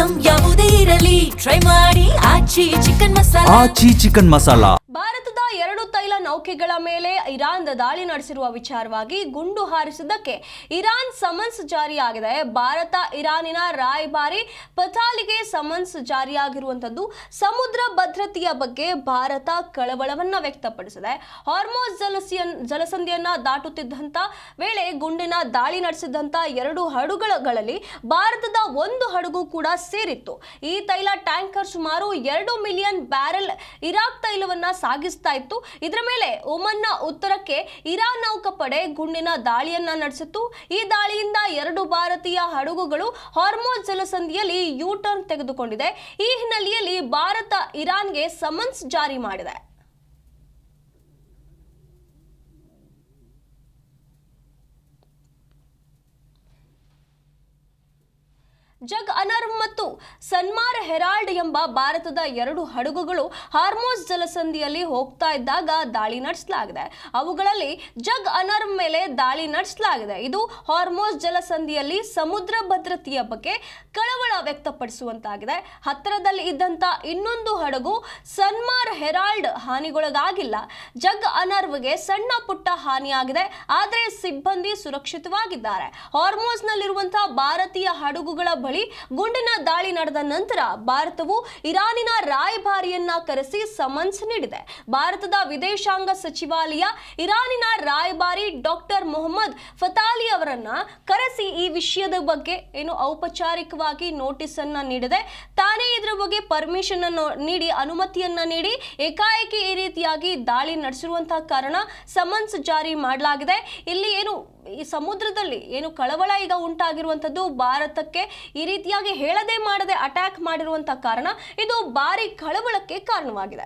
Item ಯಾವುದೇ ಇರಲಿ try ಮಾಡಿ ಆಚಿ ಚಿಕನ್ ಮಸಾಲಾ. ಭಾರತದ 2 ತೈಲ ನೌಕೆಗಳ ಮೇಲೆ ಇರಾನ್ ದಾಳಿ ನಡೆಸಿರುವ ವಿಚಾರವಾಗಿ ಗುಂಡು ಹಾರಿಸಿದ್ದಕ್ಕೆ ಇರಾನ್ ಸಮನ್ಸ್ ಜಾರಿಯಾಗಿದೆ. ಭಾರತ ಇರಾನಿನ ರಾಯಭಾರಿ ಪತಾಲಿಗೆ ಸಮನ್ಸ್ ಜಾರಿಯಾಗಿರುವಂತದ್ದು ಸಮುದ್ರ ಭದ್ರತೆಯ ಬಗ್ಗೆ ಭಾರತ ಕಳವಳವನ್ನ ವ್ಯಕ್ತಪಡಿಸಿದೆ. ಹಾರ್ಮೋಸ್ ಜಲಸಂಧಿಯನ್ನ ದಾಟುತ್ತಿದ್ದಂತ ವೇಳೆ ಗುಂಡಿನ ದಾಳಿ ನಡೆಸಿದಂತ 2 ಹಡಗುಗಳಲ್ಲಿ ಭಾರತದ 1 ಹಡಗು ಕೂಡ ಸೇರಿತ್ತು. ಈ ತೈಲ ಟ್ಯಾಂಕರ್ ಸುಮಾರು 2 ಮಿಲಿಯನ್ ಬ್ಯಾರೆಲ್ ಇರಾಕ್ ತೈಲವನ್ನ ಸಾಗಿಸ್ತಾ ಇತ್ತು. ಇದರ ಮೇಲೆ ಒಮನ್ನ ಉತ್ತರಕ್ಕೆ ಇರಾನ್ ನೌಕಾಪಡೆ ಗುಂಡಿನ ದಾಳಿಯನ್ನ ನಡೆಸಿತ್ತು. ಈ ದಾಳಿಯಿಂದ 2 ಭಾರತೀಯ ಹಡಗುಗಳು ಹಾರ್ಮೋಸ್ ಜಲಸಂಧಿಯಲ್ಲಿ ಯೂ ಟರ್ನ್ ತೆಗೆದುಕೊಂಡಿದೆ. ಈ ಹಿನ್ನೆಲೆಯಲ್ಲಿ ಭಾರತ ಇರಾನ್ಗೆ ಸಮನ್ಸ್ ಜಾರಿ ಮಾಡಿದೆ. ಜಗ್ ಅನರ್ವ್ ಮತ್ತು ಸನ್ಮಾರ್ ಹೆರಾಲ್ಡ್ ಎಂಬ ಭಾರತದ 2 ಹಡಗುಗಳು ಹಾರ್ಮೋಸ್ ಜಲಸಂಧಿಯಲ್ಲಿ ಹೋಗ್ತಾ ಇದ್ದಾಗ ದಾಳಿ ನಡೆಸಲಾಗಿದೆ. ಅವುಗಳಲ್ಲಿ ಜಗ್ ಅನರ್ವ್ ಮೇಲೆ ದಾಳಿ ನಡೆಸಲಾಗಿದೆ. ಇದು ಹಾರ್ಮೋಸ್ ಜಲಸಂಧಿಯಲ್ಲಿ ಸಮುದ್ರ ಭದ್ರತೆಯ ಬಗ್ಗೆ ಕಳವಳ ವ್ಯಕ್ತಪಡಿಸುವಂತಾಗಿದೆ. ಹತ್ತಿರದಲ್ಲಿ ಇದ್ದಂತ ಇನ್ನೊಂದು ಹಡಗು ಸನ್ಮಾರ್ ಹೆರಾಲ್ಡ್ ಹಾನಿಗೊಳಗಾಗಿಲ್ಲ. ಜಗ್ ಅನರ್ವ್ಗೆ ಸಣ್ಣ ಪುಟ್ಟ ಹಾನಿಯಾಗಿದೆ, ಆದರೆ ಸಿಬ್ಬಂದಿ ಸುರಕ್ಷಿತವಾಗಿದ್ದಾರೆ. ಹಾರ್ಮೋಸ್ನಲ್ಲಿರುವಂತಹ ಭಾರತೀಯ ಹಡಗುಗಳ ಬಳಿ ಗುಂಡಿನ ದಾಳಿ ನಡೆದ ನಂತರ ಭಾರತವು ಇರಾನಿನ ರಾಯಭಾರಿಯನ್ನ ಕರೆಸಿ ಸಮನ್ಸ್ ನೀಡಿದೆ. ಭಾರತದ ವಿದೇಶಾಂಗ ಸಚಿವಾಲಯ ಇರಾನಿನ ರಾಯಭಾರಿ ಡಾಕ್ಟರ್ ಮೊಹಮ್ಮದ್ ಫತಾಲಿ ಅವರನ್ನ ಕರೆಸಿ ಈ ವಿಷಯದ ಬಗ್ಗೆ ಔಪಚಾರಿಕವಾಗಿ ನೋಟಿಸ್ ಅನ್ನ ನೀಡಿದೆ. ತಾನೇ ಇದರ ಬಗ್ಗೆ ಪರ್ಮಿಷನ್ ಅನ್ನು ನೀಡಿ ಅನುಮತಿಯನ್ನ ನೀಡಿ ಏಕಾಏಕಿ ಈ ರೀತಿಯಾಗಿ ದಾಳಿ ನಡೆಸಿರುವಂತಹ ಕಾರಣ ಸಮನ್ಸ್ ಜಾರಿ ಮಾಡಲಾಗಿದೆ. ಇಲ್ಲಿ ಈ ಸಮುದ್ರದಲ್ಲಿ ಕಳವಳ ಈಗ ಉಂಟಾಗಿರುವಂತದ್ದು ಭಾರತಕ್ಕೆ ಈ ರೀತಿಯಾಗಿ ಹೇಳದೆ ಮಾಡದೆ ಅಟ್ಯಾಕ್ ಮಾಡಿರುವಂತಹ ಕಾರಣ ಇದು ಭಾರಿ ಕಳವಳಕ್ಕೆ ಕಾರಣವಾಗಿದೆ.